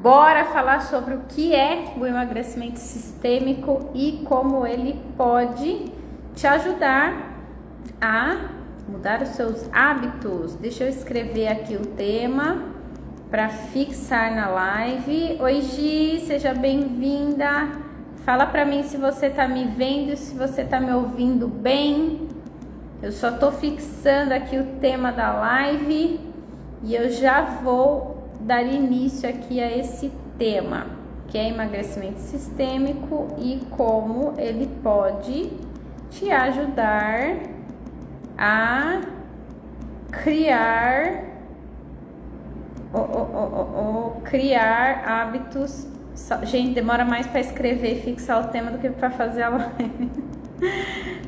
bora falar sobre o que é o emagrecimento sistêmico e como ele pode te ajudar a mudar os seus hábitos. Deixa eu escrever aqui o tema para fixar na live. Oi, Gi, seja bem-vinda. Fala para mim se você tá me vendo, se você tá me ouvindo bem. Eu só tô fixando aqui o tema da live e eu já vou dar início aqui a esse tema, que é emagrecimento sistêmico e como ele pode te ajudar a criar criar hábitos. Gente, demora mais para escrever e fixar o tema do que para fazer a live.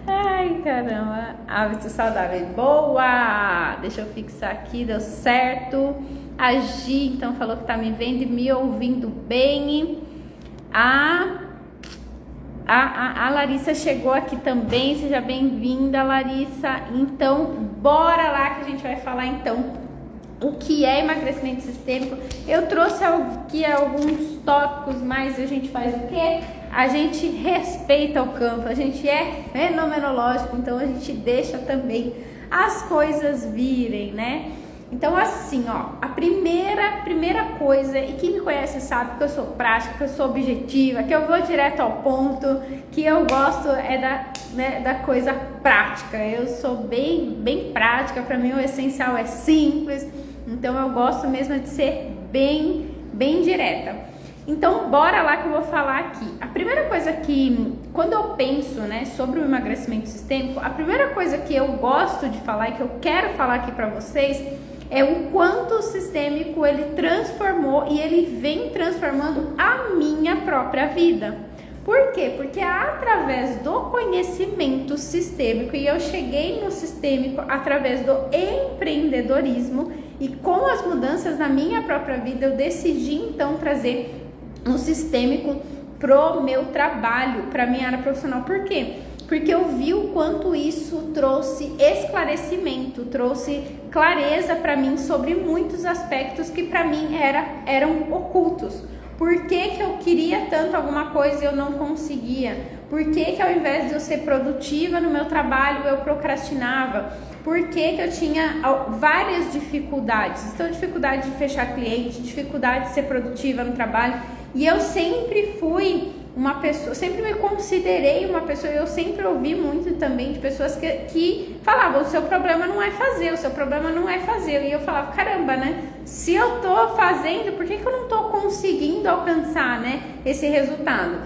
Ai, caramba. Hábitos saudáveis. Boa! Deixa eu fixar aqui, deu certo. A Gi, então, falou que tá me vendo e me ouvindo bem. A Larissa chegou aqui também. Seja bem-vinda, Larissa. Então, bora lá que a gente vai falar, então, o que é emagrecimento sistêmico. Eu trouxe aqui alguns tópicos, mas a gente faz o quê? A gente respeita o campo, a gente é fenomenológico, então a gente deixa também as coisas virem, né? Então assim, ó, a primeira coisa, e quem me conhece sabe que eu sou prática, que eu sou objetiva, que eu vou direto ao ponto, que eu gosto da coisa prática. Eu sou bem prática, para mim o essencial é simples, então eu gosto mesmo de ser bem direta. Então, bora lá que eu vou falar aqui. A primeira coisa que, quando eu penso, sobre o emagrecimento sistêmico, a primeira coisa que eu gosto de falar e que eu quero falar aqui para vocês é o quanto o sistêmico ele transformou e ele vem transformando a minha própria vida. Por quê? Porque através do conhecimento sistêmico, e eu cheguei no sistêmico através do empreendedorismo, e com as mudanças na minha própria vida, eu decidi então trazer um sistêmico pro meu trabalho, pra minha área profissional. Por quê? Porque eu vi o quanto isso trouxe esclarecimento, trouxe clareza para mim sobre muitos aspectos que para mim eram ocultos. Por que que eu queria tanto alguma coisa e eu não conseguia? Por que que ao invés de eu ser produtiva no meu trabalho, eu procrastinava? Por que que eu tinha várias dificuldades? Então, dificuldade de fechar cliente, dificuldade de ser produtiva no trabalho. E eu sempre fui uma pessoa, sempre me considerei uma pessoa, eu sempre ouvi muito também de pessoas que falavam, o seu problema não é fazer, o seu problema não é fazer. E eu falava, caramba, se eu tô fazendo, por que eu não tô conseguindo alcançar, esse resultado?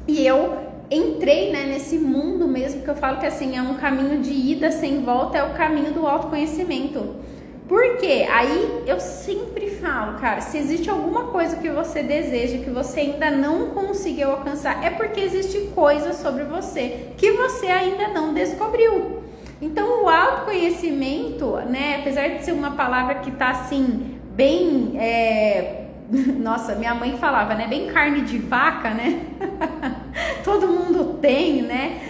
E eu entrei, nesse mundo mesmo, que eu falo que assim, é um caminho de ida sem volta, é o caminho do autoconhecimento. Por quê? Aí eu sempre falo, cara, se existe alguma coisa que você deseja, que você ainda não conseguiu alcançar, é porque existe coisa sobre você que você ainda não descobriu. Então o autoconhecimento, apesar de ser uma palavra que tá assim, bem, nossa, minha mãe falava, bem carne de vaca, todo mundo tem,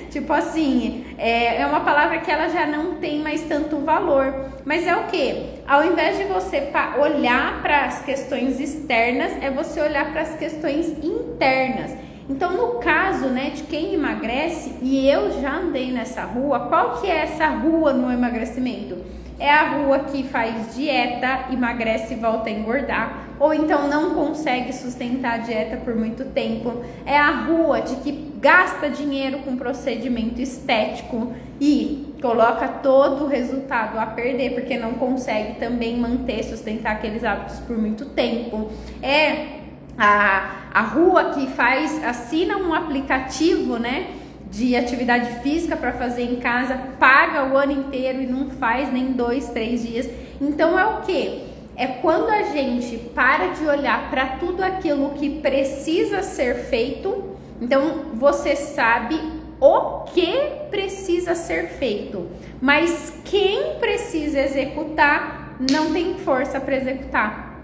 tipo assim, é uma palavra que ela já não tem mais tanto valor, mas é o que? Ao invés de você olhar para as questões externas, é você olhar para as questões internas. Então, no caso, de quem emagrece, e eu já andei nessa rua, qual que é essa rua no emagrecimento? É a rua que faz dieta, emagrece e volta a engordar, ou então não consegue sustentar a dieta por muito tempo. É a rua de que gasta dinheiro com procedimento estético e coloca todo o resultado a perder, porque não consegue também sustentar aqueles hábitos por muito tempo. É a rua que assina um aplicativo, de atividade física para fazer em casa, paga o ano inteiro e não faz nem 2, 3 dias. Então é o que? É quando a gente para de olhar para tudo aquilo que precisa ser feito. Então você sabe o que precisa ser feito, mas quem precisa executar não tem força para executar.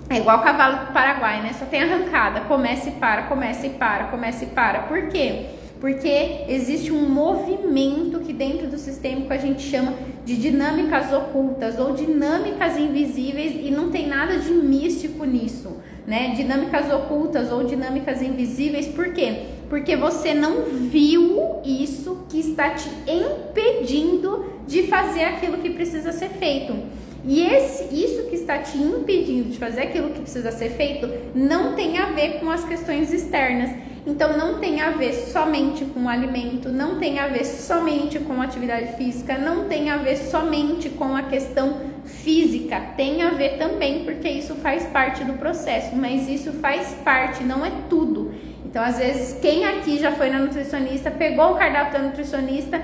É igual cavalo do Paraguai, Só tem arrancada, começa e para, começa e para, começa e para. Por quê? Porque existe um movimento que dentro do sistêmico a gente chama de dinâmicas ocultas ou dinâmicas invisíveis, e não tem nada de místico nisso. né? Dinâmicas ocultas ou dinâmicas invisíveis. Por quê? Porque você não viu isso que está te impedindo de fazer aquilo que precisa ser feito. E isso que está te impedindo de fazer aquilo que precisa ser feito não tem a ver com as questões externas. Então não tem a ver somente com o alimento, não tem a ver somente com a atividade física, não tem a ver somente com a questão física. Tem a ver também, porque isso faz parte do processo, mas isso faz parte, não é tudo. Então às vezes quem aqui já foi na nutricionista, pegou o cardápio da nutricionista,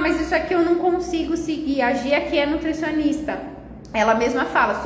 mas isso aqui eu não consigo seguir, a Gia aqui é nutricionista. Ela mesma fala,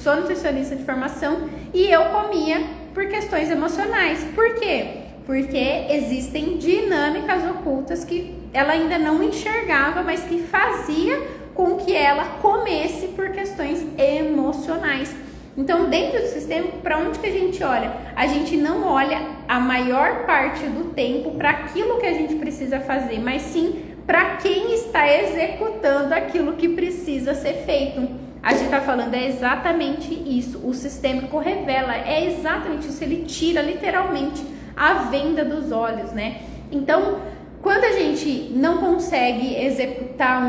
sou nutricionista de formação e eu comia por questões emocionais. Por quê? Porque existem dinâmicas ocultas que ela ainda não enxergava, mas que fazia com que ela comesse por questões emocionais. Então, dentro do sistema, para onde que a gente olha? A gente não olha a maior parte do tempo para aquilo que a gente precisa fazer, mas sim para quem está executando aquilo que precisa ser feito. A gente está falando exatamente isso. O sistêmico revela, é exatamente isso. Ele tira literalmente a venda dos olhos, né? Então, quando a gente não consegue executar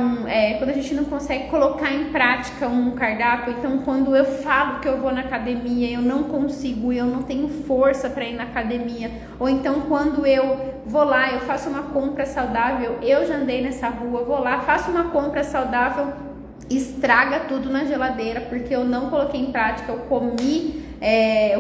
quando a gente não consegue colocar em prática um cardápio, então quando eu falo que eu vou na academia, eu não consigo, eu não tenho força para ir na academia, ou então quando eu vou lá, eu faço uma compra saudável, eu já andei nessa rua, vou lá, faço uma compra saudável, estraga tudo na geladeira, porque eu não coloquei em prática, eu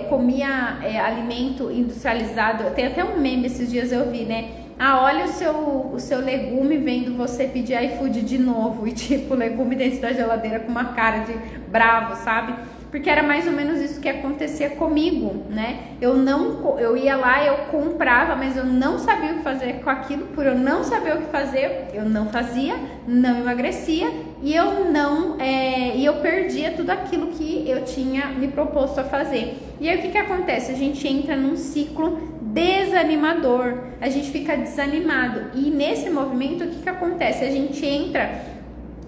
comia alimento industrializado. Tem até um meme esses dias eu vi, né? Olha o seu legume vendo você pedir iFood de novo, e tipo, o legume dentro da geladeira com uma cara de bravo, sabe? Porque era mais ou menos isso que acontecia comigo, né? Eu ia lá, eu comprava, mas eu não sabia o que fazer com aquilo. Por eu não saber o que fazer, eu não fazia, não emagrecia e eu perdia tudo aquilo que eu tinha me proposto a fazer. E aí o que acontece? A gente entra num ciclo desanimador, a gente fica desanimado. E nesse movimento, o que acontece? A gente entra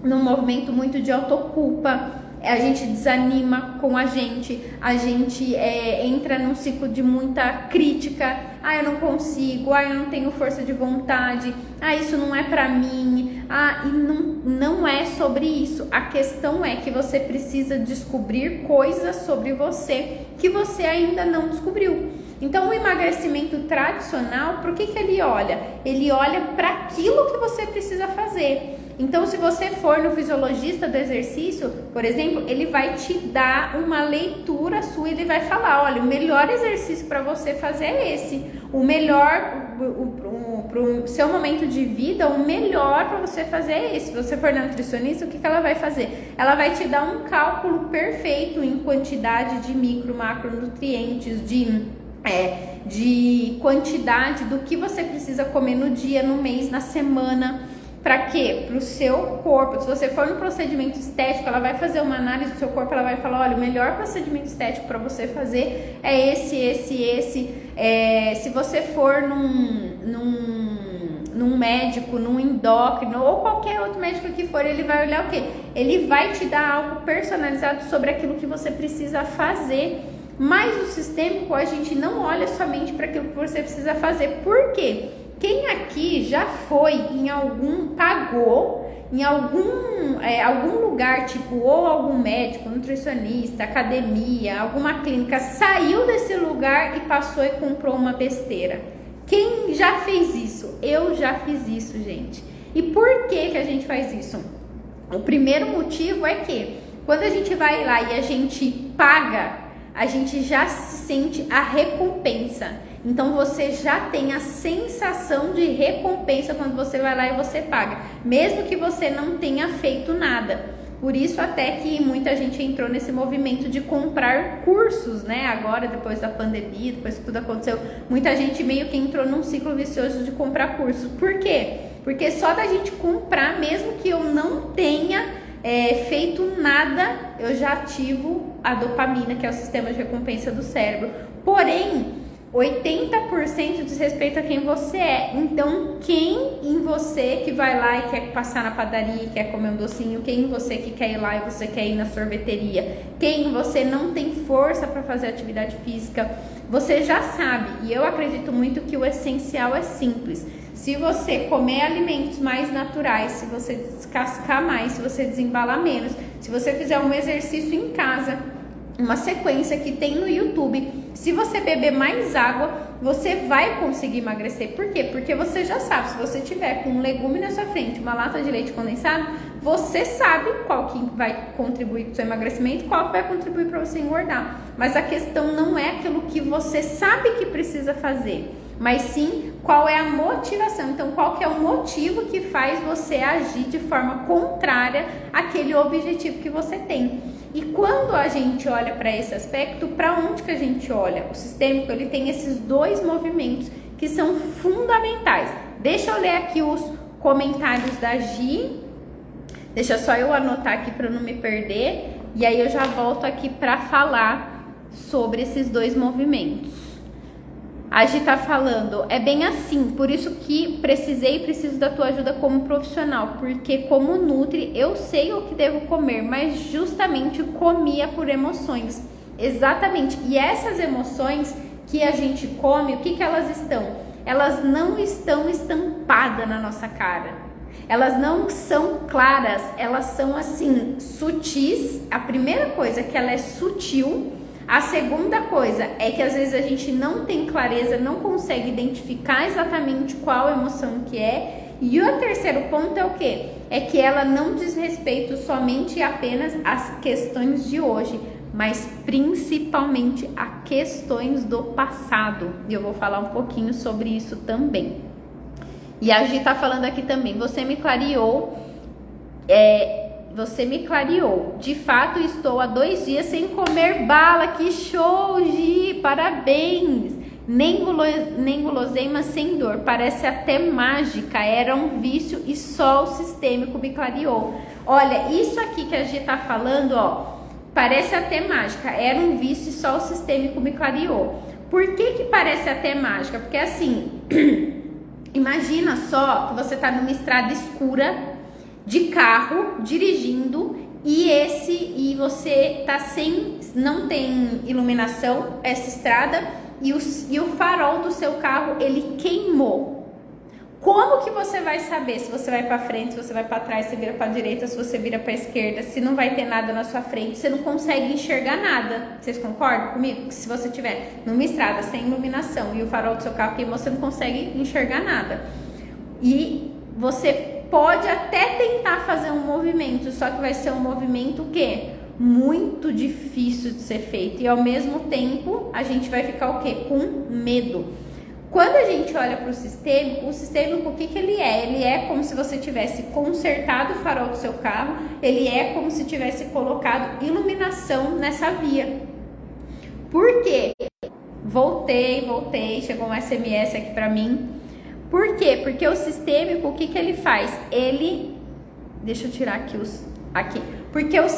num movimento muito de autoculpa, a gente desanima com a gente entra num ciclo de muita crítica. Eu não consigo, eu não tenho força de vontade, isso não é pra mim, e não é sobre isso. A questão é que você precisa descobrir coisas sobre você que você ainda não descobriu. Então o emagrecimento tradicional, por que ele olha? Ele olha para aquilo que você precisa fazer. Então, se você for no fisiologista do exercício, por exemplo, ele vai te dar uma leitura sua, ele vai falar, olha, o melhor exercício para você fazer é esse. O melhor, para o seu momento de vida, o melhor para você fazer é esse. Se você for na nutricionista, o que ela vai fazer? Ela vai te dar um cálculo perfeito em quantidade de micro, macronutrientes, de quantidade do que você precisa comer no dia, no mês, na semana. Para quê? Para o seu corpo. Se você for no procedimento estético, ela vai fazer uma análise do seu corpo, ela vai falar, olha, o melhor procedimento estético para você fazer é esse. Se você for num médico, num endócrino ou qualquer outro médico que for, ele vai olhar o quê? Ele vai te dar algo personalizado sobre aquilo que você precisa fazer. Mas o sistêmico, a gente não olha somente para aquilo que você precisa fazer. Por quê? Quem aqui já foi pagou em algum lugar, tipo, ou algum médico, nutricionista, academia, alguma clínica, saiu desse lugar e passou e comprou uma besteira? Quem já fez isso? Eu já fiz isso, gente. E por que a gente faz isso? O primeiro motivo é que quando a gente vai lá e a gente paga, a gente já se sente a recompensa. Então você já tem a sensação de recompensa quando você vai lá e você paga, mesmo que você não tenha feito nada. Por isso até que muita gente entrou nesse movimento de comprar cursos, né? Agora, depois da pandemia, depois que tudo aconteceu, muita gente meio que entrou num ciclo vicioso de comprar cursos. Por quê? Porque só da gente comprar, mesmo que eu não tenha feito nada, eu já ativo a dopamina, que é o sistema de recompensa do cérebro. Porém, 80% diz respeito a quem você é. Então, quem em você que vai lá e quer passar na padaria e quer comer um docinho, quem em você que quer ir lá e você quer ir na sorveteria, quem em você não tem força para fazer atividade física, você já sabe. E eu acredito muito que o essencial é simples. Se você comer alimentos mais naturais, se você descascar mais, se você desembalar menos, se você fizer um exercício em casa, uma sequência que tem no YouTube, se você beber mais água, você vai conseguir emagrecer. Por quê? Porque você já sabe, se você tiver com um legume na sua frente, uma lata de leite condensado, você sabe qual que vai contribuir para o seu emagrecimento e qual que vai contribuir para você engordar. Mas a questão não é aquilo que você sabe que precisa fazer, mas sim qual é a motivação. Então, qual que é o motivo que faz você agir de forma contrária àquele objetivo que você tem. E quando a gente olha para esse aspecto, para onde que a gente olha? O sistêmico, ele tem esses dois movimentos que são fundamentais. Deixa eu ler aqui os comentários da Gi. Deixa só eu anotar aqui para não me perder. E aí eu já volto aqui para falar sobre esses dois movimentos. A Gi tá falando, é bem assim, por isso que preciso da tua ajuda como profissional, porque como nutri eu sei o que devo comer, mas justamente comia por emoções. Exatamente, e essas emoções que a gente come, o que que elas estão? Elas não estão estampadas na nossa cara, elas não são claras, elas são assim, sutis. A primeira coisa é que ela é sutil. A segunda coisa é que às vezes a gente não tem clareza, não consegue identificar exatamente qual emoção que é. E o terceiro ponto é o quê? É que ela não diz respeito somente e apenas às questões de hoje, mas principalmente a questões do passado. E eu vou falar um pouquinho sobre isso também. E a Gi tá falando aqui também, você me clareou, de fato estou há 2 dias sem comer bala, que show, Gi, parabéns, nem guloseima sem dor, parece até mágica, era um vício e só o sistêmico me clareou. Olha, isso aqui que a Gi tá falando, ó, parece até mágica, era um vício e só o sistêmico me clareou. Por que parece até mágica? Porque assim, imagina só que você tá numa estrada escura, de carro, dirigindo, e você tá não tem iluminação, essa estrada, e o farol do seu carro, ele queimou. Como que você vai saber se você vai para frente, se você vai para trás, se vira para direita, se você vira para esquerda, se não vai ter nada na sua frente, você não consegue enxergar nada. Vocês concordam comigo? Se você tiver numa estrada sem iluminação e o farol do seu carro queimou, você não consegue enxergar nada. E você pode até tentar fazer um movimento, só que vai ser um movimento o quê? Muito difícil de ser feito. E ao mesmo tempo, a gente vai ficar o quê? Com medo. Quando a gente olha para o sistêmico, o que ele é? Ele é como se você tivesse consertado o farol do seu carro, ele é como se tivesse colocado iluminação nessa via. Por quê? Voltei, chegou um SMS aqui para mim. Por quê? Porque o sistêmico, o que ele faz? Deixa eu tirar aqui. Porque o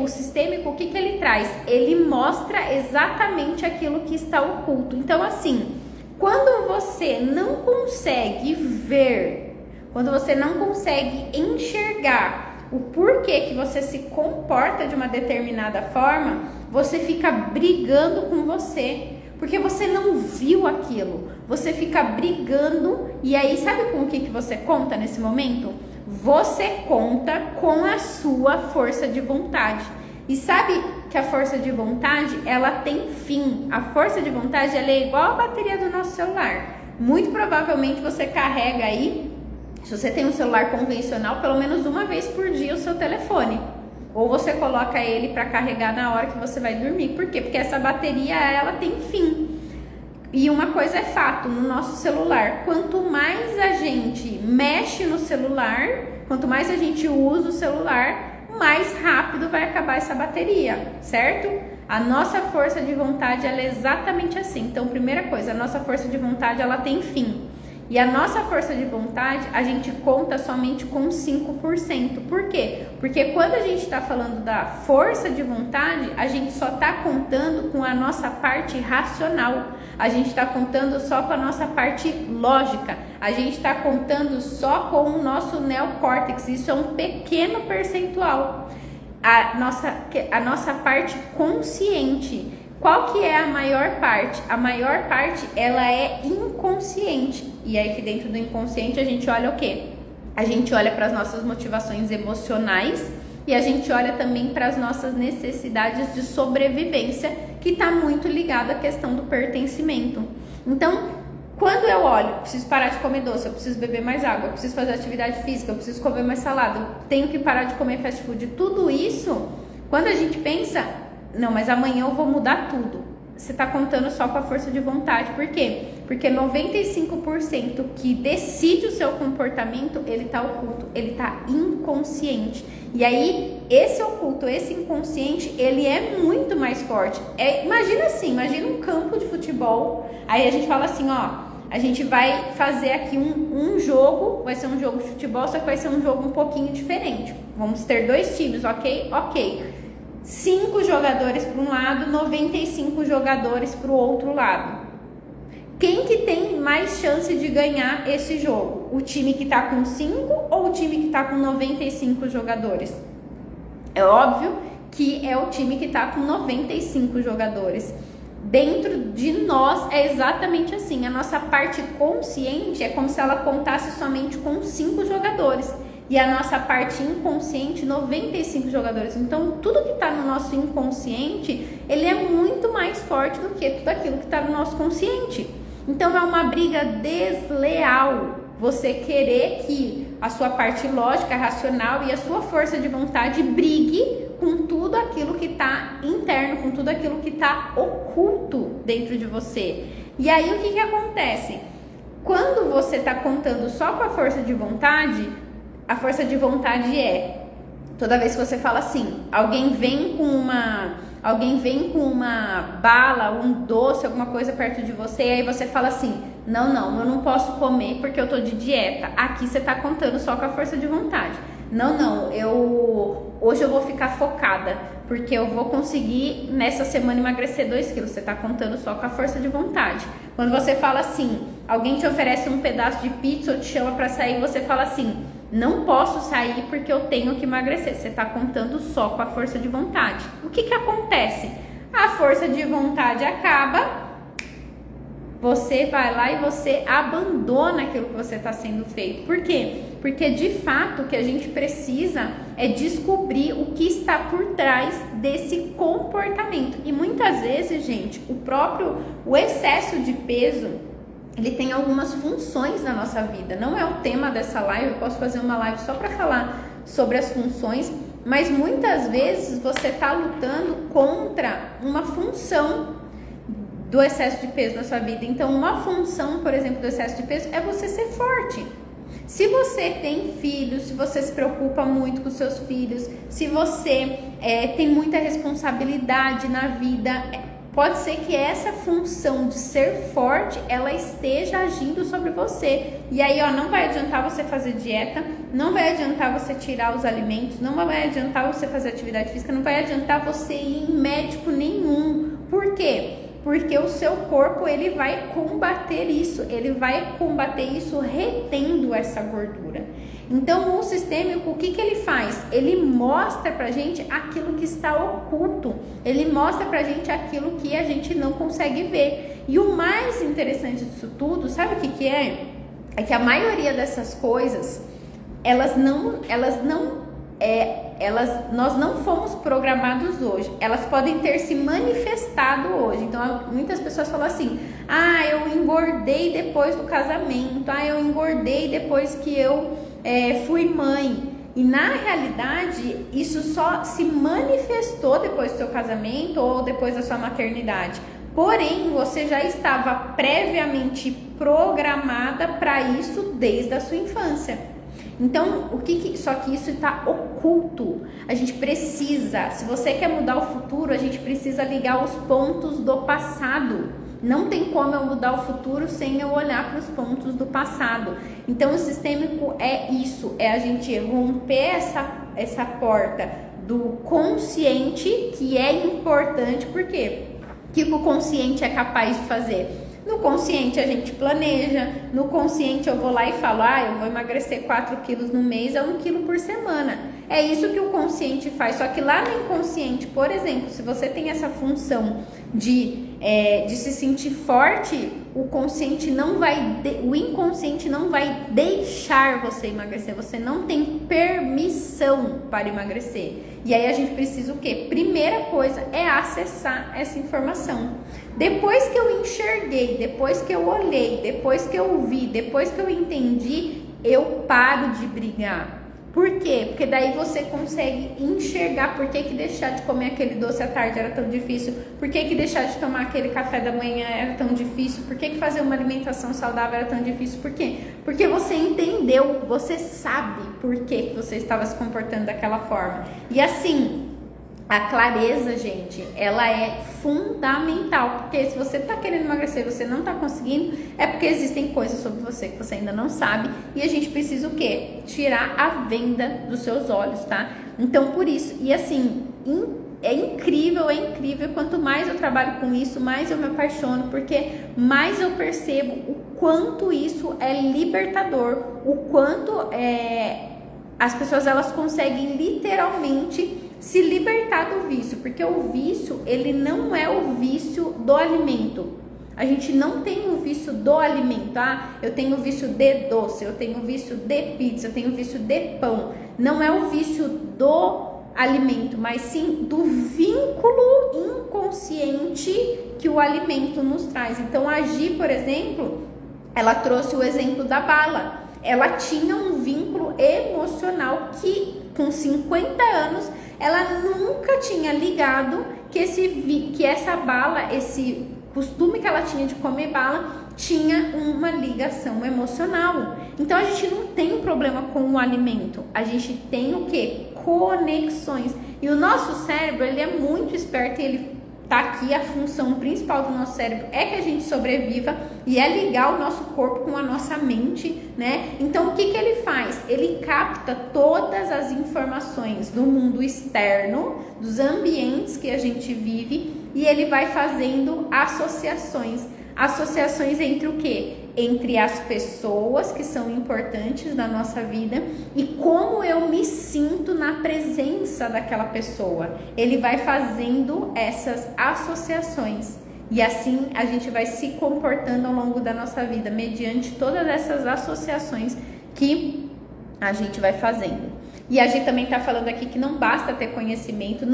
sistêmico, o que ele traz? Ele mostra exatamente aquilo que está oculto. Então, assim, quando você não consegue ver, quando você não consegue enxergar o porquê que você se comporta de uma determinada forma, você fica brigando com você. Porque você não viu aquilo, você fica brigando, e aí sabe com o que você conta nesse momento? Você conta com a sua força de vontade. E sabe que a força de vontade, ela tem fim. A força de vontade, ela é igual a bateria do nosso celular. Muito provavelmente você carrega aí, se você tem um celular convencional, pelo menos uma vez por dia o seu telefone. Ou você coloca ele para carregar na hora que você vai dormir. Por quê? Porque essa bateria, ela tem fim. E uma coisa é fato, no nosso celular, quanto mais a gente mexe no celular, quanto mais a gente usa o celular, mais rápido vai acabar essa bateria, certo? A nossa força de vontade, ela é exatamente assim. Então, primeira coisa, a nossa força de vontade, ela tem fim. E a nossa força de vontade, a gente conta somente com 5%. Por quê? Porque quando a gente está falando da força de vontade, a gente só está contando com a nossa parte racional. A gente está contando só com a nossa parte lógica. A gente está contando só com o nosso neocórtex. Isso é um pequeno percentual. A nossa parte consciente. Qual que é a maior parte? A maior parte, ela é inconsciente. E aí que dentro do inconsciente a gente olha o quê? A gente olha para as nossas motivações emocionais e a gente olha também para as nossas necessidades de sobrevivência, que está muito ligado à questão do pertencimento. Então, quando eu olho, preciso parar de comer doce, eu preciso beber mais água, eu preciso fazer atividade física, eu preciso comer mais salada, eu tenho que parar de comer fast food, tudo isso, quando a gente pensa, não, mas amanhã eu vou mudar tudo. Você está contando só com a força de vontade. Por quê? Porque 95% que decide o seu comportamento, ele está oculto, ele está inconsciente. E aí, esse oculto, esse inconsciente, ele é muito mais forte. Imagina assim, imagina um campo de futebol, aí a gente fala assim, ó, a gente vai fazer aqui um jogo, vai ser um jogo de futebol, só que vai ser um jogo um pouquinho diferente. Vamos ter 2 times, ok? Ok. 5 jogadores para um lado, 95 jogadores para o outro lado. Quem que tem mais chance de ganhar esse jogo? O time que está com 5 ou o time que está com 95 jogadores? É óbvio que é o time que está com 95 jogadores. Dentro de nós é exatamente assim. A nossa parte consciente é como se ela contasse somente com 5 jogadores. E a nossa parte inconsciente, 95 jogadores. Então, tudo que está no nosso inconsciente, ele é muito mais forte do que tudo aquilo que está no nosso consciente. Então, é uma briga desleal você querer que a sua parte lógica, racional e a sua força de vontade brigue com tudo aquilo que está interno, com tudo aquilo que está oculto dentro de você. E aí, o que acontece? Quando você está contando só com a força de vontade, a força de vontade é, toda vez que você fala assim, alguém vem com uma bala, um doce, alguma coisa perto de você, e aí você fala assim, não, eu não posso comer porque eu tô de dieta. Aqui você tá contando só com a força de vontade. Não, hoje eu vou ficar focada, porque eu vou conseguir nessa semana emagrecer 2 quilos. Você tá contando só com a força de vontade. Quando você fala assim, alguém te oferece um pedaço de pizza ou te chama pra sair, você fala assim, não posso sair porque eu tenho que emagrecer. Você está contando só com a força de vontade. O que acontece? A força de vontade acaba, você vai lá e você abandona aquilo que você está sendo feito. Por quê? Porque de fato o que a gente precisa é descobrir o que está por trás desse comportamento. E muitas vezes, gente, o excesso de peso, ele tem algumas funções na nossa vida. Não é o tema dessa live, eu posso fazer uma live só para falar sobre as funções, mas muitas vezes você está lutando contra uma função do excesso de peso na sua vida. Então, uma função, por exemplo, do excesso de peso é você ser forte. Se você tem filhos, se você se preocupa muito com seus filhos, se você tem muita responsabilidade na vida, pode ser que essa função de ser forte, ela esteja agindo sobre você. E aí, não vai adiantar você fazer dieta, não vai adiantar você tirar os alimentos, não vai adiantar você fazer atividade física, não vai adiantar você ir em médico nenhum. Por quê? Porque o seu corpo, ele vai combater isso retendo essa gordura. Então, o sistêmico, o que ele faz? Ele mostra pra gente aquilo que está oculto, ele mostra pra gente aquilo que a gente não consegue ver. E o mais interessante disso tudo, sabe o que é? É que a maioria dessas coisas, nós não fomos programados hoje, elas podem ter se manifestado hoje. Então, muitas pessoas falam assim, eu engordei depois do casamento, eu engordei depois que eu fui mãe. E na realidade, isso só se manifestou depois do seu casamento ou depois da sua maternidade. Porém, você já estava previamente programada para isso desde a sua infância. Então, só que isso está oculto. A gente precisa, se você quer mudar o futuro, a gente precisa ligar os pontos do passado. Não tem como eu mudar o futuro sem eu olhar para os pontos do passado. Então, o sistêmico é isso, é a gente romper essa porta do consciente, que é importante, porque o que o consciente é capaz de fazer? No consciente a gente planeja, no consciente eu vou lá e falo, eu vou emagrecer 4 quilos no mês, 1 quilo por semana. É isso que o consciente faz, só que lá no inconsciente, por exemplo, se você tem essa função de se sentir forte, o inconsciente não vai deixar você emagrecer, você não tem permissão para emagrecer. E aí a gente precisa o quê? Primeira coisa é acessar essa informação. Depois que eu enxerguei, depois que eu olhei, depois que eu vi, depois que eu entendi, eu paro de brigar. Por quê? Porque daí você consegue enxergar por que deixar de comer aquele doce à tarde era tão difícil, por que deixar de tomar aquele café da manhã era tão difícil, por que fazer uma alimentação saudável era tão difícil, por quê? Porque você entendeu, você sabe por que você estava se comportando daquela forma. E assim, a clareza, gente, ela é fundamental, porque se você tá querendo emagrecer e você não tá conseguindo, é porque existem coisas sobre você que você ainda não sabe, e a gente precisa o quê? Tirar a venda dos seus olhos, tá? Então, por isso, e assim, é incrível, quanto mais eu trabalho com isso, mais eu me apaixono, porque mais eu percebo o quanto isso é libertador, o quanto as pessoas, elas conseguem literalmente se libertar do vício, porque o vício, ele não é o vício do alimento. A gente não tem o vício do alimento, eu tenho vício de doce, eu tenho vício de pizza, eu tenho vício de pão. Não é o vício do alimento, mas sim do vínculo inconsciente que o alimento nos traz. Então, a Gi, por exemplo, ela trouxe o exemplo da bala. Ela tinha um vínculo emocional que, com 50 anos, ela nunca tinha ligado que essa bala, esse costume que ela tinha de comer bala, tinha uma ligação emocional. Então a gente não tem um problema com o alimento, a gente tem o quê? Conexões. E o nosso cérebro, ele é muito esperto, e ele tá aqui, a função principal do nosso cérebro é que a gente sobreviva e é ligar o nosso corpo com a nossa mente, né? Então, o que ele faz? Ele capta todas as informações do mundo externo, dos ambientes que a gente vive, e ele vai fazendo associações. Associações entre o quê? Entre as pessoas que são importantes na nossa vida e como eu me sinto na presença daquela pessoa. Ele vai fazendo essas associações e assim a gente vai se comportando ao longo da nossa vida, mediante todas essas associações que a gente vai fazendo. E a gente também tá falando aqui que não basta ter conhecimento,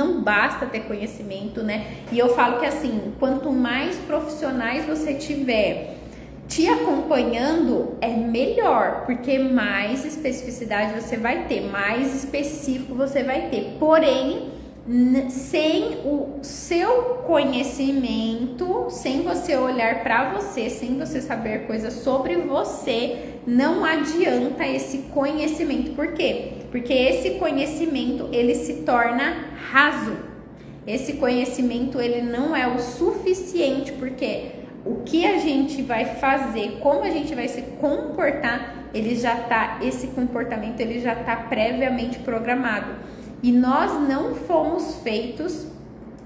né? E eu falo que assim, quanto mais profissionais você tiver te acompanhando, é melhor, porque mais especificidade você vai ter, mais específico você vai ter. Porém, sem o seu conhecimento, sem você olhar para você, sem você saber coisas sobre você, não adianta esse conhecimento. Por quê? Porque esse conhecimento, ele se torna raso. Esse conhecimento, ele não é o suficiente, porque o que a gente vai fazer, como a gente vai se comportar, esse comportamento ele já está previamente programado. E nós não fomos feitos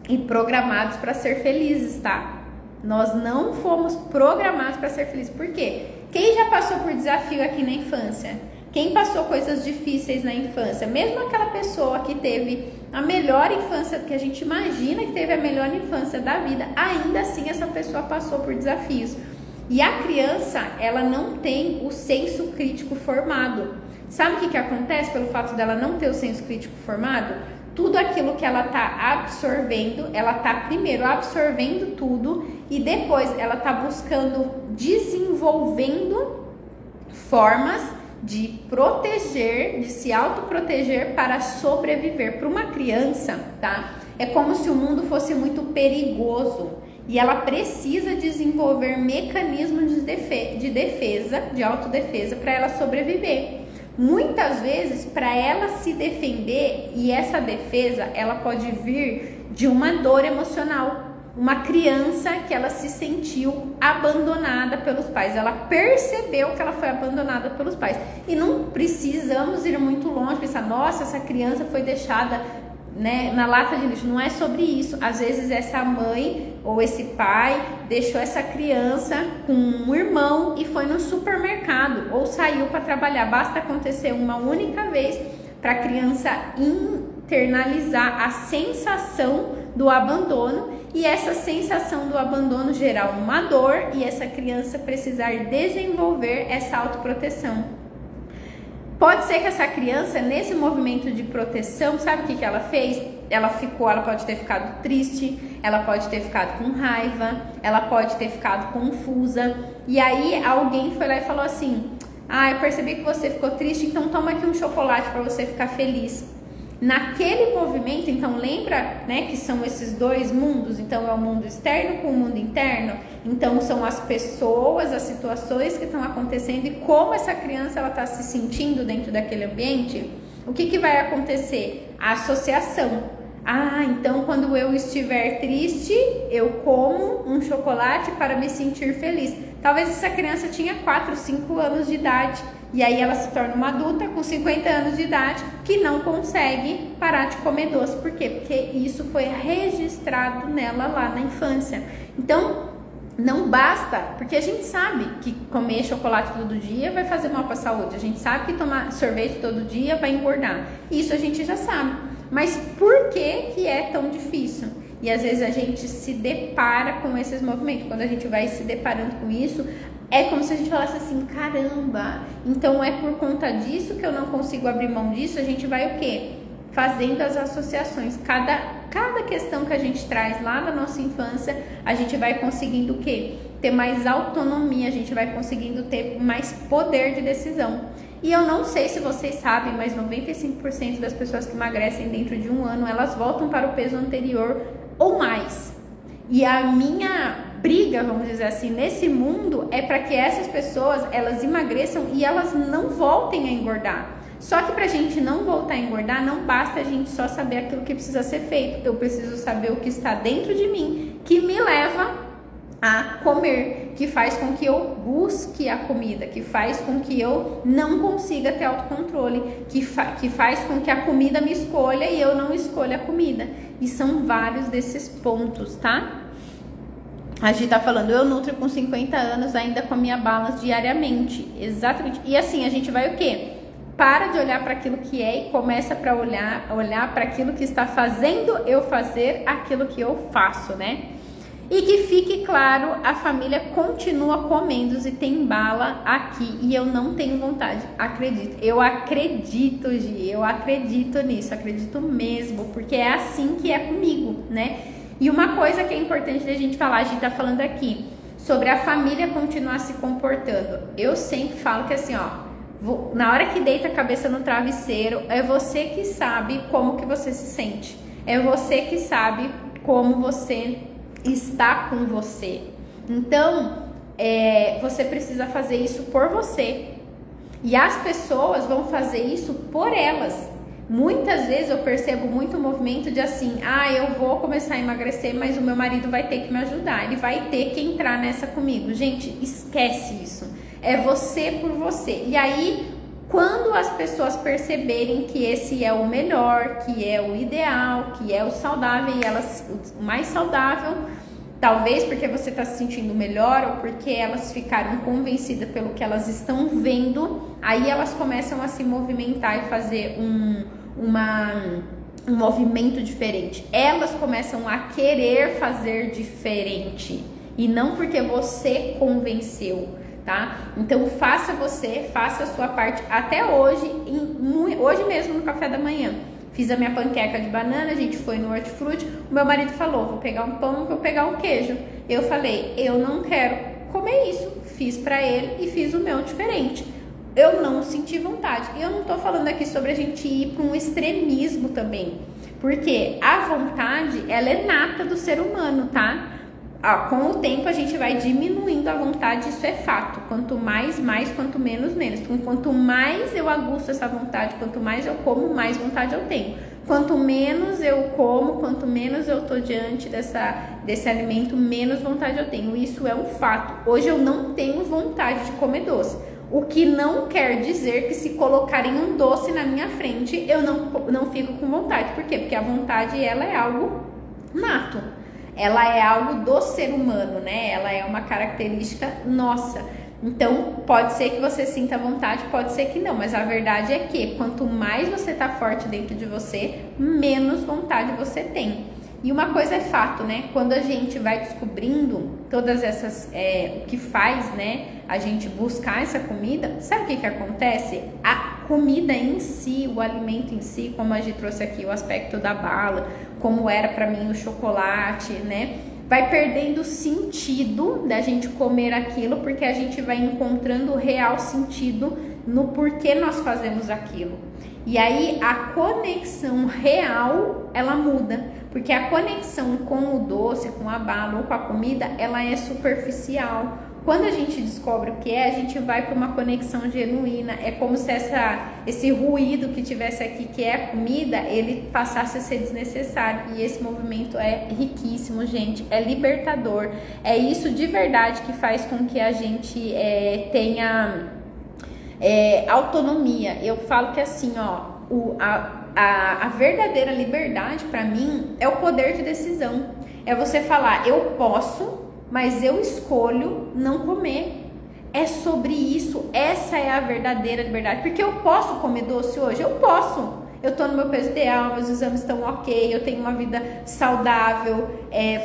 e programados para ser felizes, tá? Nós não fomos programados para ser felizes. Por quê? Quem já passou por desafio aqui na infância? Quem passou coisas difíceis na infância? Mesmo aquela pessoa que teve a melhor infância, que a gente imagina que teve a melhor infância da vida, ainda assim essa pessoa passou por desafios. E a criança, ela não tem o senso crítico formado. Sabe o que acontece pelo fato dela não ter o senso crítico formado? Tudo aquilo que ela está absorvendo, ela está primeiro absorvendo tudo e depois ela está buscando, desenvolvendo formas de proteger, de se autoproteger para sobreviver. Para uma criança, tá? É como se o mundo fosse muito perigoso e ela precisa desenvolver mecanismos de defesa, de autodefesa, para ela sobreviver. Muitas vezes, para ela se defender, e essa defesa, ela pode vir de uma dor emocional. uma criança que ela se sentiu abandonada pelos pais. Ela percebeu que ela foi abandonada pelos pais. E não precisamos ir muito longe, pensar, nossa, essa criança foi deixada, né, na lata de lixo. Não é sobre isso. Às vezes essa mãe ou esse pai deixou essa criança com um irmão e foi no supermercado ou saiu para trabalhar. Basta acontecer uma única vez para a criança internalizar a sensação do abandono, e essa sensação do abandono gerar uma dor e essa criança precisar desenvolver essa autoproteção. Pode ser que essa criança, nesse movimento de proteção, sabe o que ela fez? Ela pode ter ficado triste, ela pode ter ficado com raiva, ela pode ter ficado confusa, e aí alguém foi lá e falou assim, eu percebi que você ficou triste, então toma aqui um chocolate para você ficar feliz. Naquele movimento, então lembra, né, que são esses dois mundos, então é o mundo externo com o mundo interno, então são as pessoas, as situações que estão acontecendo e como essa criança ela está se sentindo dentro daquele ambiente. O que vai acontecer? A associação. Então quando eu estiver triste, eu como um chocolate para me sentir feliz. Talvez essa criança tinha 4, 5 anos de idade. E aí ela se torna uma adulta com 50 anos de idade que não consegue parar de comer doce. Por quê? Porque isso foi registrado nela lá na infância. Então, não basta, porque a gente sabe que comer chocolate todo dia vai fazer mal para a saúde. A gente sabe que tomar sorvete todo dia vai engordar. Isso a gente já sabe. Mas por que é tão difícil? E às vezes a gente se depara com esses movimentos. Quando a gente vai se deparando com isso, é como se a gente falasse assim, caramba, então é por conta disso que eu não consigo abrir mão disso. A gente vai o quê? Fazendo as associações. Cada questão que a gente traz lá da nossa infância, a gente vai conseguindo o quê? Ter mais autonomia, a gente vai conseguindo ter mais poder de decisão. E eu não sei se vocês sabem, mas 95% das pessoas que emagrecem dentro de um ano, elas voltam para o peso anterior ou mais. E a minha briga, vamos dizer assim, nesse mundo é para que essas pessoas, elas emagreçam e elas não voltem a engordar. Só que pra gente não voltar a engordar, não basta a gente só saber aquilo que precisa ser feito. Eu preciso saber o que está dentro de mim, que me leva a comer, que faz com que eu busque a comida, que faz com que eu não consiga ter autocontrole, que faz com que a comida me escolha e eu não escolha a comida. E são vários desses pontos, tá? A gente tá falando, eu nutro com 50 anos, ainda comia balas diariamente. Exatamente. E assim, a gente vai o quê? Para de olhar para aquilo que é e começa para olhar para aquilo que está fazendo eu fazer aquilo que eu faço, né? E que fique claro, a família continua comendo e tem bala aqui e eu não tenho vontade. Acredito. Eu acredito, Gi. Eu acredito nisso. Acredito mesmo. Porque é assim que é comigo, né? E uma coisa que é importante da gente falar, a gente tá falando aqui sobre a família continuar se comportando. Eu sempre falo que assim, na hora que deita a cabeça no travesseiro, é você que sabe como que você se sente. É você que sabe como você está com você. Então, você precisa fazer isso por você. E as pessoas vão fazer isso por elas. Muitas vezes eu percebo muito movimento de assim, eu vou começar a emagrecer, mas o meu marido vai ter que me ajudar, ele vai ter que entrar nessa comigo. Gente, esquece isso. É você por você. E aí, quando as pessoas perceberem que esse é o melhor, que é o ideal, que é o saudável, e elas, o mais saudável, talvez porque você está se sentindo melhor ou porque elas ficaram convencidas pelo que elas estão vendo, aí elas começam a se movimentar e fazer um movimento diferente. Elas começam a querer fazer diferente e não porque você convenceu, tá? Então faça a sua parte. Até hoje, hoje mesmo no café da manhã, fiz a minha panqueca de banana, a gente foi no hortifruti, o meu marido falou, vou pegar um pão, vou pegar um queijo. Eu falei, eu não quero comer isso. Fiz pra ele e fiz o meu diferente. Eu não senti vontade. E eu não tô falando aqui sobre a gente ir para um extremismo também. Porque a vontade, ela é nata do ser humano, tá? Com o tempo a gente vai diminuindo a vontade, isso é fato. Quanto mais, quanto menos, menos. Então, quanto mais eu aguço essa vontade, quanto mais eu como, mais vontade eu tenho. Quanto menos eu como, quanto menos eu tô diante desse alimento, menos vontade eu tenho. Isso é um fato. Hoje eu não tenho vontade de comer doce. O que não quer dizer que se colocarem um doce na minha frente, eu não fico com vontade. Por quê? Porque a vontade, ela é algo nato. Ela é algo do ser humano, né? Ela é uma característica nossa. Então, pode ser que você sinta vontade, pode ser que não, mas a verdade é que quanto mais você tá forte dentro de você, menos vontade você tem. E uma coisa é fato, né? Quando a gente vai descobrindo todas essas, o que faz, né, a gente buscar essa comida, sabe o que acontece? A comida em si, o alimento em si, como a gente trouxe aqui o aspecto da bala, como era para mim o chocolate, né? Vai perdendo sentido da gente comer aquilo, porque a gente vai encontrando o real sentido no porquê nós fazemos aquilo. E aí a conexão real, ela muda, porque a conexão com o doce, com a bala ou com a comida, ela é superficial. Quando a gente descobre o que é, a gente vai para uma conexão genuína. É como se esse ruído que tivesse aqui, que é a comida, ele passasse a ser desnecessário. E esse movimento é riquíssimo, gente. É libertador. É isso de verdade que faz com que a gente tenha autonomia. Eu falo que assim, a verdadeira liberdade para mim é o poder de decisão. É você falar, eu posso, mas eu escolho não comer. É sobre isso, essa é a verdadeira liberdade. Porque eu posso comer doce hoje? Eu posso. Eu tô no meu peso ideal, meus exames estão ok, eu tenho uma vida saudável,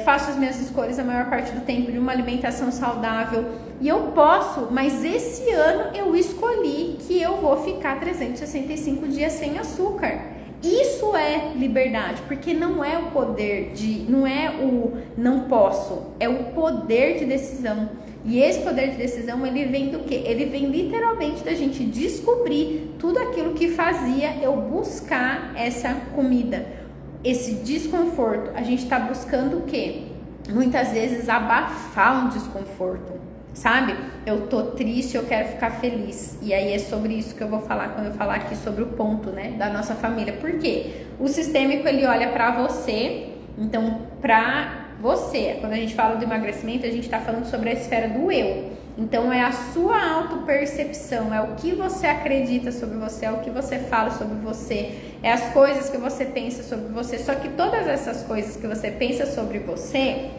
faço as minhas escolhas a maior parte do tempo de uma alimentação saudável. E eu posso, mas esse ano eu escolhi que eu vou ficar 365 dias sem açúcar. Isso é liberdade, porque não é o poder não é o não posso, é o poder de decisão. E esse poder de decisão, ele vem do quê? Ele vem literalmente da gente descobrir tudo aquilo que fazia eu buscar essa comida. Esse desconforto, a gente tá buscando o quê? Muitas vezes abafar um desconforto. Sabe? Eu tô triste, eu quero ficar feliz. E aí é sobre isso que eu vou falar quando eu falar aqui sobre o ponto, né, da nossa família. Por quê? O sistêmico, ele olha pra você. Então, pra você, quando a gente fala do emagrecimento, a gente tá falando sobre a esfera do eu. Então, é a sua autopercepção, é o que você acredita sobre você, é o que você fala sobre você, é as coisas que você pensa sobre você. Só que todas essas coisas que você pensa sobre você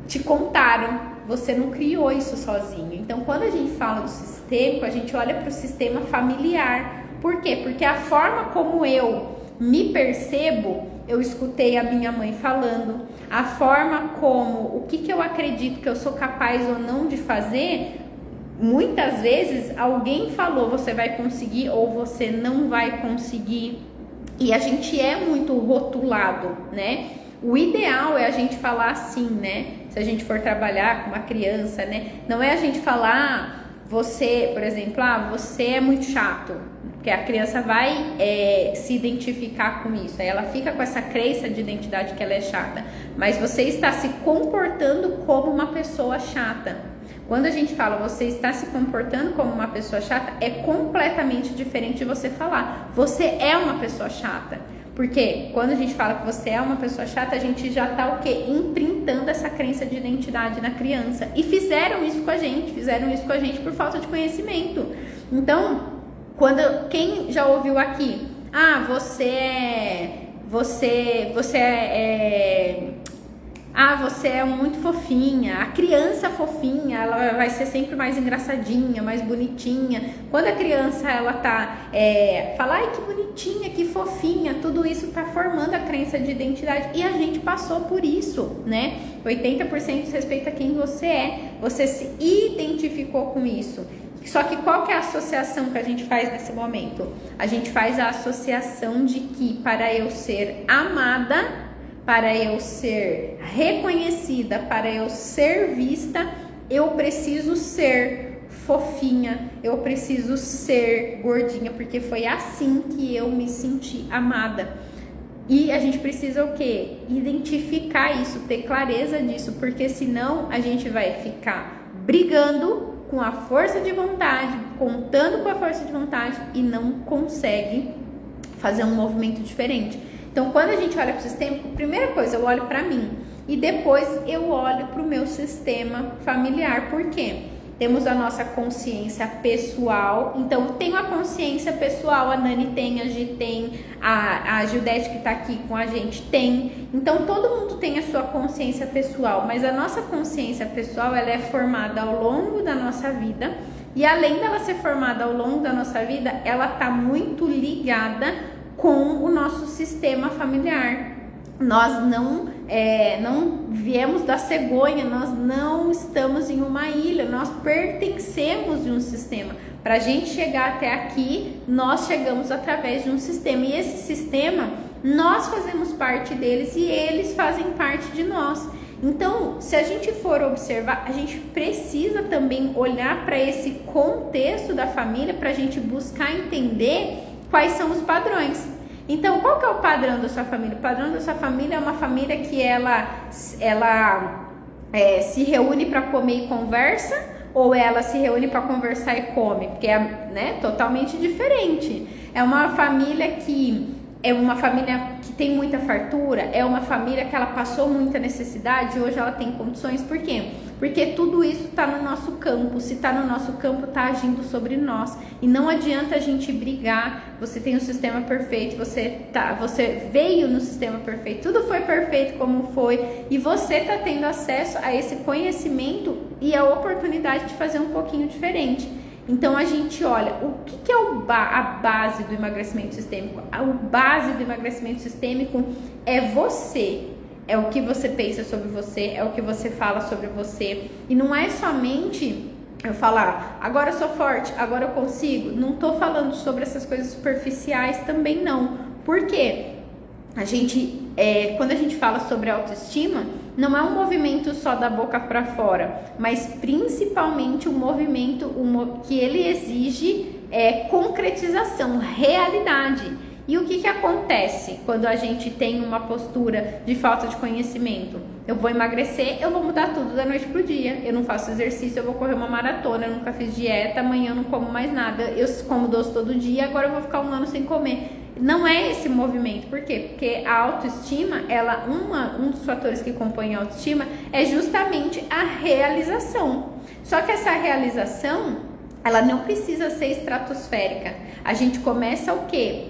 te contaram. Você não criou isso sozinho. Então, quando a gente fala do sistêmico, a gente olha para o sistema familiar. Por quê? Porque a forma como eu me percebo, eu escutei a minha mãe falando, a forma como, o que eu acredito que eu sou capaz ou não de fazer, muitas vezes alguém falou, você vai conseguir ou você não vai conseguir. E a gente é muito rotulado, né? O ideal é a gente falar assim, né? Se a gente for trabalhar com uma criança, né? Não é a gente falar, você, por exemplo, você é muito chato. Porque a criança vai se identificar com isso. Aí ela fica com essa crença de identidade que ela é chata. Mas você está se comportando como uma pessoa chata. Quando a gente fala, você está se comportando como uma pessoa chata, é completamente diferente de você falar, você é uma pessoa chata. Porque quando a gente fala que você é uma pessoa chata, a gente já tá o quê? Imprintando essa crença de identidade na criança. E fizeram isso com a gente por falta de conhecimento. Então, quem já ouviu aqui, você é muito fofinha. A criança fofinha, ela vai ser sempre mais engraçadinha, mais bonitinha. Quando a criança, ela fala, ai que bonitinha, que fofinha, tudo isso tá formando a crença de identidade. E a gente passou por isso, né? 80% diz respeito a quem você é. Você se identificou com isso. Só que qual que é a associação que a gente faz nesse momento? A gente faz a associação de que para eu ser amada, para eu ser reconhecida, para eu ser vista, eu preciso ser fofinha, eu preciso ser gordinha, porque foi assim que eu me senti amada. E a gente precisa o quê? Identificar isso, ter clareza disso, porque senão a gente vai ficar brigando com a força de vontade, contando com a força de vontade e não consegue fazer um movimento diferente. Então, quando a gente olha para o sistêmico, primeira coisa, eu olho para mim e depois eu olho para o meu sistema familiar. Por quê? Temos a nossa consciência pessoal. Então, eu tenho a consciência pessoal, a Nani tem, a Gi tem, a Gildete que está aqui com a gente tem. Então, todo mundo tem a sua consciência pessoal, mas a nossa consciência pessoal, ela é formada ao longo da nossa vida. E além dela ser formada ao longo da nossa vida, ela está muito ligada com o nosso sistema familiar. Nós não viemos da cegonha, nós não estamos em uma ilha, nós pertencemos de um sistema. Para a gente chegar até aqui, nós chegamos através de um sistema. E esse sistema, nós fazemos parte deles e eles fazem parte de nós. Então, se a gente for observar, a gente precisa também olhar para esse contexto da família para a gente buscar entender quais são os padrões. Então, qual que é o padrão da sua família? O padrão da sua família é uma família que ela se reúne para comer e conversa, ou ela se reúne para conversar e come? Porque é, né, totalmente diferente. É uma família que tem muita fartura, é uma família que ela passou muita necessidade e hoje ela tem condições. Por quê? Porque tudo isso está no nosso campo. Se está no nosso campo, está agindo sobre nós. E não adianta a gente brigar. Você tem um sistema perfeito, você veio no sistema perfeito, tudo foi perfeito como foi, e você está tendo acesso a esse conhecimento e a oportunidade de fazer um pouquinho diferente. Então a gente olha, o que é a base do emagrecimento sistêmico? A base do emagrecimento sistêmico é você. É o que você pensa sobre você, é o que você fala sobre você. E não é somente eu falar, agora eu sou forte, agora eu consigo. Não tô falando sobre essas coisas superficiais também não. Por quê? Quando a gente fala sobre autoestima, não é um movimento só da boca para fora, mas principalmente um movimento que ele exige concretização, realidade. E o que acontece quando a gente tem uma postura de falta de conhecimento? Eu vou emagrecer, eu vou mudar tudo da noite pro dia. Eu não faço exercício, eu vou correr uma maratona, eu nunca fiz dieta, amanhã eu não como mais nada. Eu como doce todo dia, agora eu vou ficar um ano sem comer. Não é esse movimento. Por quê? Porque a autoestima, um dos fatores que compõe a autoestima é justamente a realização. Só que essa realização, ela não precisa ser estratosférica. A gente começa o quê?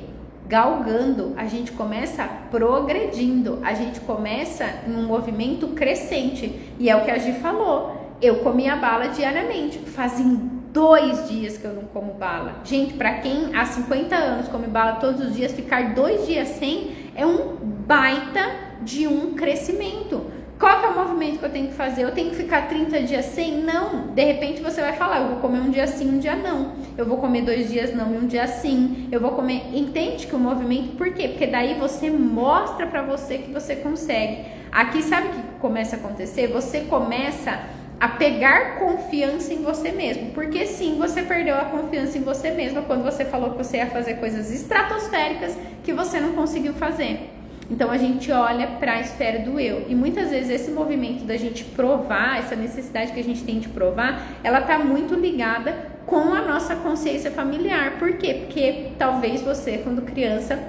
Galgando, a gente começa progredindo, a gente começa em um movimento crescente. E é o que a Gi falou, eu comia bala diariamente, fazem 2 dias que eu não como bala. Gente, pra quem há 50 anos come bala todos os dias, ficar 2 dias sem é um baita de um crescimento. Qual que é o movimento que eu tenho que fazer? Eu tenho que ficar 30 dias sem? Não. De repente você vai falar, eu vou comer um dia sim, um dia não. Eu vou comer 2 dias não e um dia sim. Eu vou comer... Entende que o movimento... Por quê? Porque daí você mostra pra você que você consegue. Aqui, sabe o que começa a acontecer? Você começa a pegar confiança em você mesmo. Porque sim, você perdeu a confiança em você mesma quando você falou que você ia fazer coisas estratosféricas que você não conseguiu fazer. Então a gente olha para a esfera do eu, e muitas vezes esse movimento da gente provar, essa necessidade que a gente tem de provar, ela tá muito ligada com a nossa consciência familiar. Por quê? Porque talvez você, quando criança,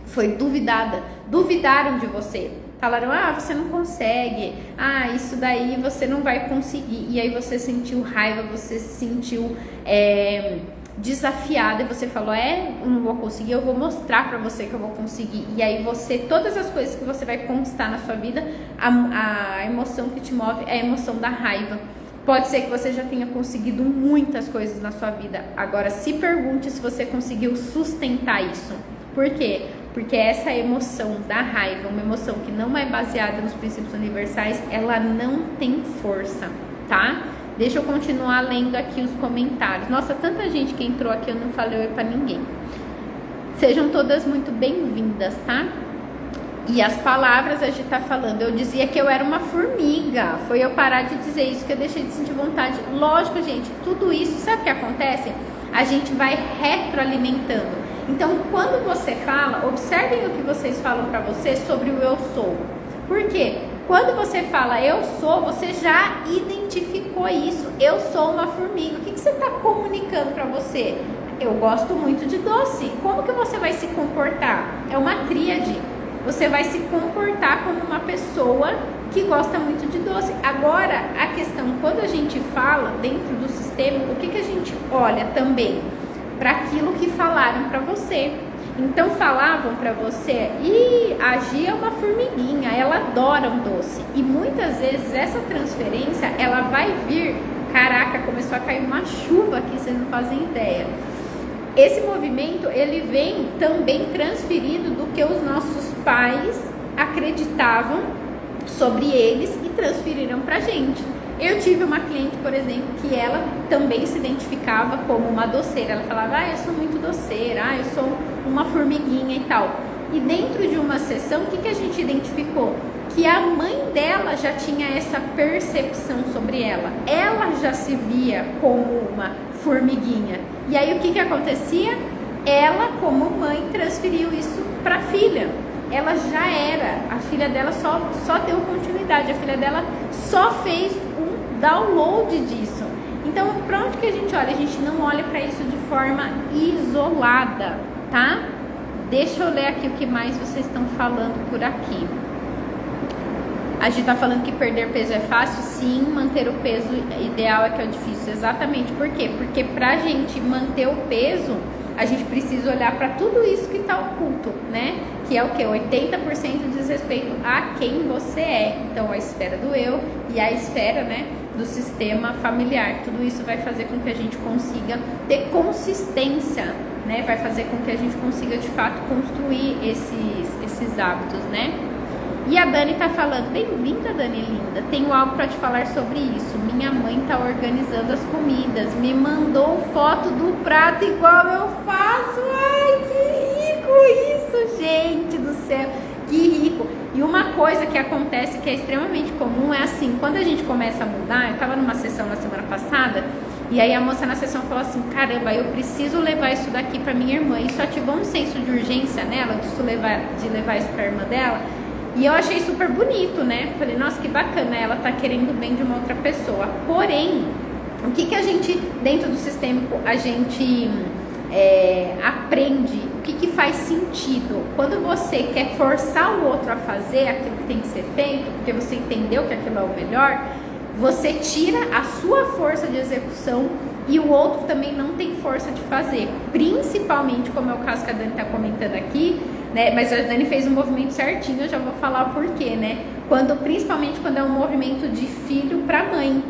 foi duvidaram de você. Falaram, você não consegue, isso daí você não vai conseguir. E aí você sentiu raiva, você se sentiu desafiada, e você falou, eu não vou conseguir, eu vou mostrar pra você que eu vou conseguir. E aí todas as coisas que você vai conquistar na sua vida, a emoção que te move é a emoção da raiva. Pode ser que você já tenha conseguido muitas coisas na sua vida, agora se pergunte se você conseguiu sustentar isso. Por quê? Porque essa emoção da raiva, uma emoção que não é baseada nos princípios universais, ela não tem força, tá? Deixa eu continuar lendo aqui os comentários. Nossa, tanta gente que entrou aqui, eu não falei oi pra ninguém. Sejam todas muito bem-vindas, tá? E as palavras a gente tá falando. Eu dizia que eu era uma formiga. Foi eu parar de dizer isso que eu deixei de sentir vontade. Lógico, gente, tudo isso, sabe o que acontece? A gente vai retroalimentando. Então, quando você fala, observem o que vocês falam pra você sobre o eu sou. Por quê? Quando você fala eu sou, você já identificou isso. Eu sou uma formiga. O que você está comunicando para você? Eu gosto muito de doce. Como que você vai se comportar? É uma tríade. você vai se comportar como uma pessoa que gosta muito de doce. Agora, a questão, quando a gente fala dentro do sistema, o que a gente olha também? Para aquilo que falaram para você. Então falavam para você, a Gia é uma formiguinha, ela adora um doce. E muitas vezes essa transferência, ela vai vir, caraca, começou a cair uma chuva aqui, vocês não fazem ideia. Esse movimento, ele vem também transferido do que os nossos pais acreditavam sobre eles e transferiram pra gente. Eu tive uma cliente, por exemplo, que ela também se identificava como uma doceira. Ela falava, eu sou muito doceira, eu sou uma formiguinha e tal. E dentro de uma sessão, o que a gente identificou? Que a mãe dela já tinha essa percepção sobre ela. Ela já se via como uma formiguinha. E aí o que acontecia? Ela, como mãe, transferiu isso para a filha. Ela já era, a filha dela só deu continuidade, a filha dela só fez um download disso. Então, para onde que a gente olha? A gente não olha para isso de forma isolada, tá? Deixa eu ler aqui o que mais vocês estão falando por aqui. A gente tá falando que perder peso é fácil, sim, manter o peso ideal é que é difícil. Exatamente, por quê? Porque pra gente manter o peso, a gente precisa olhar para tudo isso que tá oculto, né? Que é o que? 80% diz respeito a quem você é. Então, a esfera do eu e a esfera, né, do sistema familiar. Tudo isso vai fazer com que a gente consiga ter consistência, né? Vai fazer com que a gente consiga, de fato, construir esses hábitos, né? E a Dani tá falando, bem-vinda, Dani linda, tenho algo para te falar sobre isso. Minha mãe tá organizando as comidas, me mandou foto do prato igual eu faço. Ai, que rico isso, gente do céu, que rico. E uma coisa que acontece que é extremamente comum é assim, quando a gente começa a mudar, eu tava numa sessão na semana passada, e aí a moça na sessão falou assim, caramba, eu preciso levar isso daqui para minha irmã. Isso ativou um senso de urgência nela, de levar isso para a irmã dela. E eu achei super bonito, né? Falei, nossa, que bacana, ela tá querendo o bem de uma outra pessoa. Porém, o que a gente, dentro do sistêmico, a gente aprende, o que faz sentido? Quando você quer forçar o outro a fazer aquilo que tem que ser feito, porque você entendeu que aquilo é o melhor, você tira a sua força de execução e o outro também não tem força de fazer. Principalmente, como é o caso que a Dani tá comentando aqui, né? Mas a Dani fez um movimento certinho, eu já vou falar o porquê, né? Principalmente quando é um movimento de filho para mãe.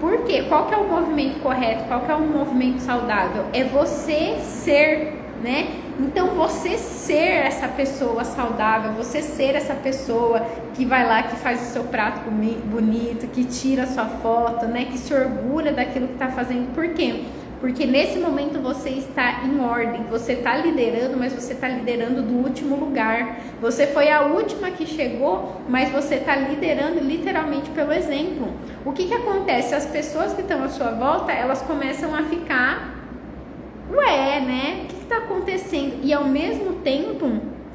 Por quê? Qual que é o movimento correto? Qual que é o movimento saudável? É você ser, né? Então, você ser essa pessoa saudável, você ser essa pessoa que vai lá, que faz o seu prato bonito, que tira a sua foto, né? Que se orgulha daquilo que tá fazendo. Por quê? Porque nesse momento você está em ordem, você está liderando, mas você está liderando do último lugar. Você foi a última que chegou, mas você está liderando literalmente pelo exemplo. O que acontece? As pessoas que estão à sua volta, elas começam a ficar, ué, né? O que está acontecendo? E ao mesmo tempo,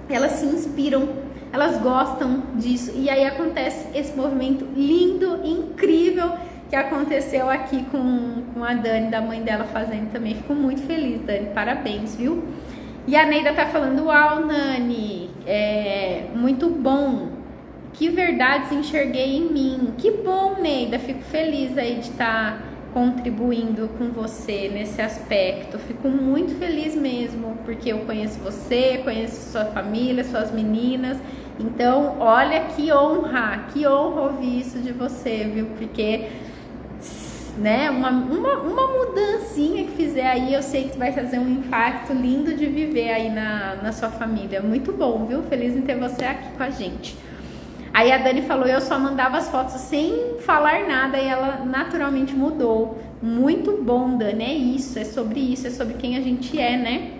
elas se inspiram, elas gostam disso. E aí acontece esse movimento lindo, incrível, que aconteceu aqui com a Dani, da mãe dela fazendo também. Fico muito feliz, Dani, parabéns, viu? E a Neida tá falando, uau, Nani, muito bom, que verdades enxerguei em mim. Que bom, Neida, fico feliz aí de estar contribuindo com você nesse aspecto. Fico muito feliz mesmo, porque eu conheço você, conheço sua família, suas meninas. Então, olha que honra ouvir isso de você, viu? Porque, né, uma mudancinha que fizer aí, eu sei que vai fazer um impacto lindo de viver aí na sua família. Muito bom, viu? Feliz em ter você aqui com a gente. Aí a Dani falou, eu só mandava as fotos sem falar nada e ela naturalmente mudou. Muito bom, Dani, é isso, é sobre quem a gente é, né?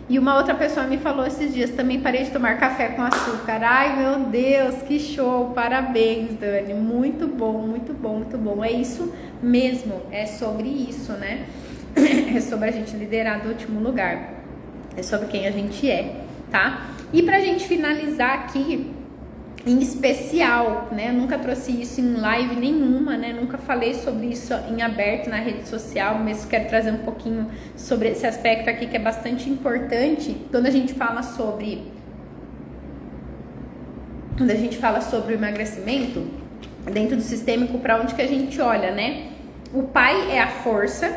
E uma outra pessoa me falou esses dias, também parei de tomar café com açúcar. Ai, meu Deus, que show, parabéns, Dani, muito bom, muito bom, muito bom. É isso mesmo, é sobre isso, né? É sobre a gente liderar do último lugar, é sobre quem a gente é, tá? E pra gente finalizar aqui, em especial, né? Eu nunca trouxe isso em live nenhuma, né? Nunca falei sobre isso em aberto na rede social, mas quero trazer um pouquinho sobre esse aspecto aqui que é bastante importante quando a gente fala sobre quando a gente fala sobre o emagrecimento, dentro do sistêmico, para onde que a gente olha, né? O pai é a força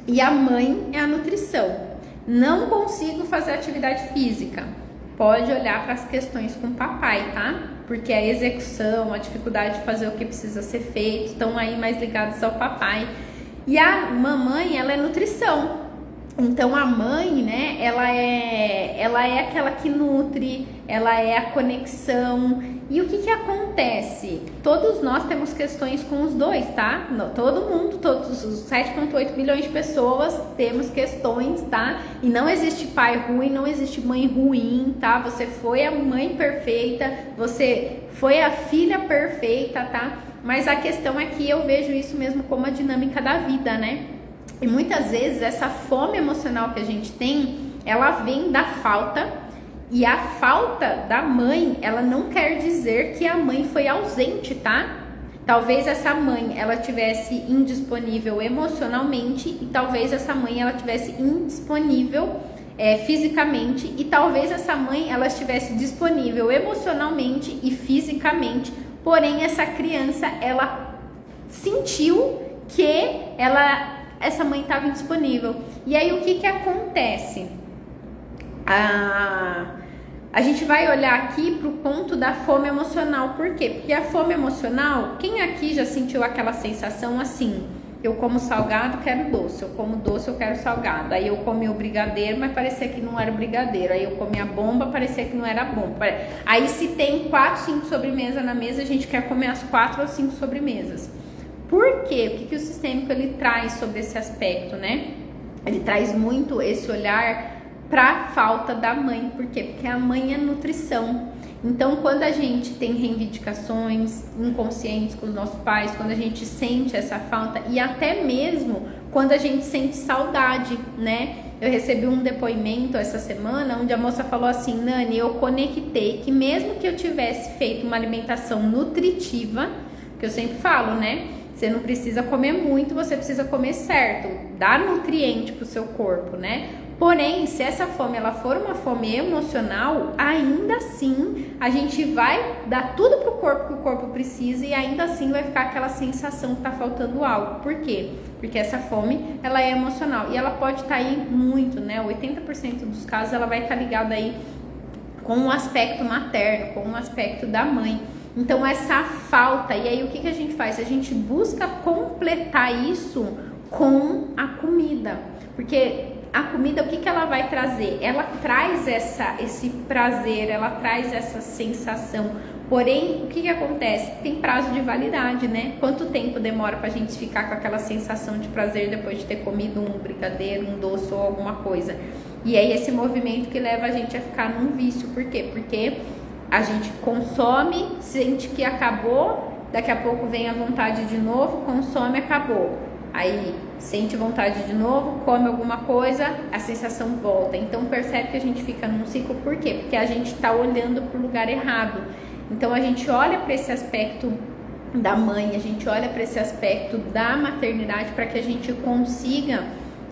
e a mãe é a nutrição. Não consigo fazer atividade física. Pode olhar para as questões com o papai, tá? Porque a execução, a dificuldade de fazer o que precisa ser feito, estão aí mais ligados ao papai. E a mamãe, ela é nutrição. Então a mãe, né, ela é aquela que nutre, ela é a conexão. E o que que acontece? Todos nós temos questões com os dois, tá? Todo mundo, todos os 7,8 milhões de pessoas temos questões, tá? E não existe pai ruim, não existe mãe ruim, tá? Você foi a mãe perfeita, você foi a filha perfeita, tá? Mas a questão é que eu vejo isso mesmo como a dinâmica da vida, né? E muitas vezes essa fome emocional que a gente tem, ela vem da falta. E a falta da mãe, ela não quer dizer que a mãe foi ausente, tá? Talvez essa mãe, ela tivesse indisponível emocionalmente e talvez essa mãe, ela tivesse indisponível fisicamente e talvez essa mãe, ela estivesse disponível emocionalmente e fisicamente. Porém, essa criança, ela sentiu que essa mãe estava indisponível. E aí, o que que acontece? A gente vai olhar aqui para o ponto da fome emocional. Por quê? Porque a fome emocional, quem aqui já sentiu aquela sensação assim? Eu como salgado, quero doce. Eu como doce, eu quero salgado. Aí eu comi o brigadeiro, mas parecia que não era o brigadeiro. Aí eu comi a bomba, parecia que não era bomba. Aí se tem 4, 5 sobremesas na mesa, a gente quer comer as 4 ou 5 sobremesas. Por quê? O que o sistêmico ele traz sobre esse aspecto, né? Ele traz muito esse olhar para a falta da mãe. Por quê? Porque a mãe é nutrição. Então, quando a gente tem reivindicações inconscientes com os nossos pais, quando a gente sente essa falta e até mesmo quando a gente sente saudade, né? Eu recebi um depoimento essa semana onde a moça falou assim: Nani, eu conectei que mesmo que eu tivesse feito uma alimentação nutritiva, que eu sempre falo, né? Você não precisa comer muito, você precisa comer certo, dar nutriente pro seu corpo, né? Porém, se essa fome ela for uma fome emocional, ainda assim a gente vai dar tudo pro corpo que o corpo precisa e ainda assim vai ficar aquela sensação que tá faltando algo. Por quê? Porque essa fome ela é emocional e ela pode estar aí muito, né? 80% dos casos ela vai estar ligada aí com o aspecto materno, com o aspecto da mãe. Então essa falta, e aí o que a gente faz? A gente busca completar isso com a comida, porque a comida, o que ela vai trazer? Ela traz esse prazer, ela traz essa sensação. Porém, o que acontece? Tem prazo de validade, né? Quanto tempo demora pra gente ficar com aquela sensação de prazer depois de ter comido um brigadeiro, um doce ou alguma coisa? E é esse movimento que leva a gente a ficar num vício. Por quê? Porque a gente consome, sente que acabou, daqui a pouco vem a vontade de novo, consome, acabou. Aí sente vontade de novo, come alguma coisa, a sensação volta. Então percebe que a gente fica num ciclo. Por quê? Porque a gente está olhando para o lugar errado. Então a gente olha para esse aspecto da mãe, a gente olha para esse aspecto da maternidade para que a gente consiga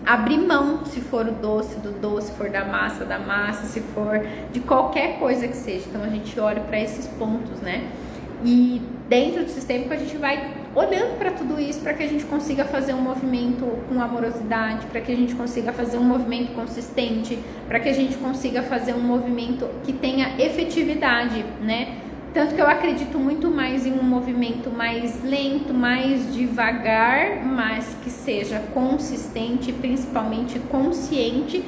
abrir mão, se for o doce, do doce, se for da massa, se for de qualquer coisa que seja. Então a gente olha para esses pontos, né? E dentro do sistêmico a gente vai olhando para tudo isso para que a gente consiga fazer um movimento com amorosidade, para que a gente consiga fazer um movimento consistente, para que a gente consiga fazer um movimento que tenha efetividade, né? Tanto que eu acredito muito mais em um movimento mais lento, mais devagar, mas que seja consistente e principalmente consciente,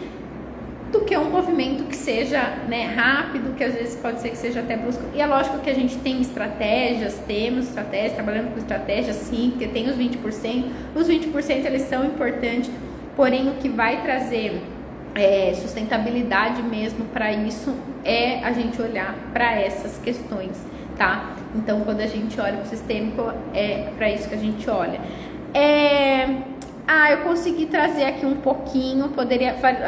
do que um movimento que seja, né, rápido, que às vezes pode ser que seja até brusco. E é lógico que a gente tem estratégias, temos estratégias, trabalhando com estratégias sim, porque tem os 20%. Os 20% eles são importantes, porém o que vai trazer sustentabilidade mesmo para isso é a gente olhar para essas questões, tá? Então quando a gente olha para o sistêmico, é para isso que a gente olha. Eu consegui trazer aqui um pouquinho,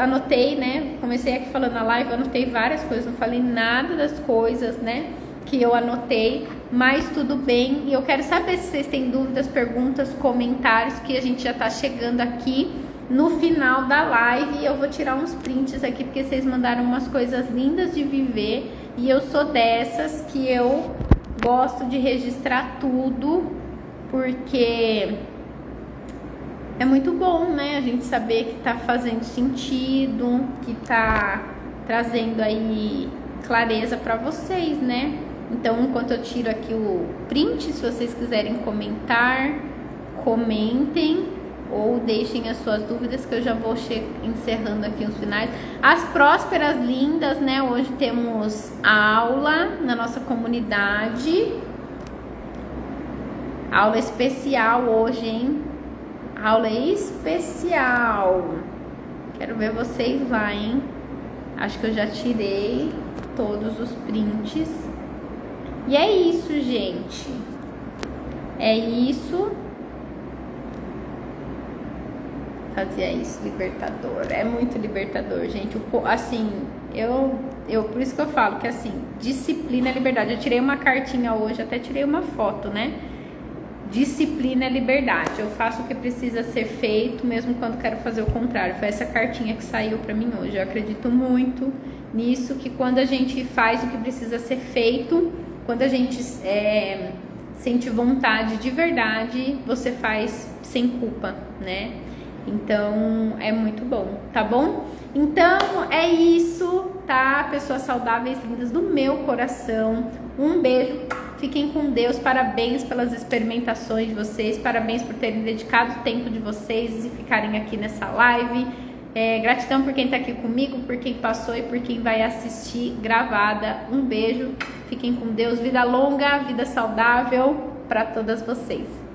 anotei, né? Comecei aqui falando na live, anotei várias coisas, não falei nada das coisas, né? Que eu anotei, mas tudo bem. E eu quero saber se vocês têm dúvidas, perguntas, comentários, que a gente já tá chegando aqui no final da live. Eu vou tirar uns prints aqui, porque vocês mandaram umas coisas lindas de viver. E eu sou dessas que eu gosto de registrar tudo, porque é muito bom, né? A gente saber que tá fazendo sentido, que tá trazendo aí clareza para vocês, né? Então, enquanto eu tiro aqui o print, se vocês quiserem comentar, comentem ou deixem as suas dúvidas, que eu já vou encerrando aqui os finais. As prósperas lindas, né? Hoje temos aula na nossa comunidade. Aula especial hoje, hein? Aula especial. Quero ver vocês lá, hein? Acho que eu já tirei todos os prints. E é isso, gente. É isso. Fazia isso, libertador. É muito libertador, gente. Assim, por isso que eu falo que assim, disciplina é liberdade. Eu tirei uma cartinha hoje, até tirei uma foto, né? Disciplina é liberdade. Eu faço o que precisa ser feito, mesmo quando quero fazer o contrário. Foi essa cartinha que saiu pra mim hoje. Eu acredito muito nisso, que quando a gente faz o que precisa ser feito, quando a gente sente vontade de verdade, você faz sem culpa, né? Então, é muito bom, tá bom? Então, é isso, tá? Pessoas saudáveis, lindas do meu coração. Um beijo, fiquem com Deus. Parabéns pelas experimentações de vocês. Parabéns por terem dedicado o tempo de vocês e ficarem aqui nessa live. Gratidão por quem tá aqui comigo, por quem passou e por quem vai assistir gravada. Um beijo, fiquem com Deus. Vida longa, vida saudável para todas vocês.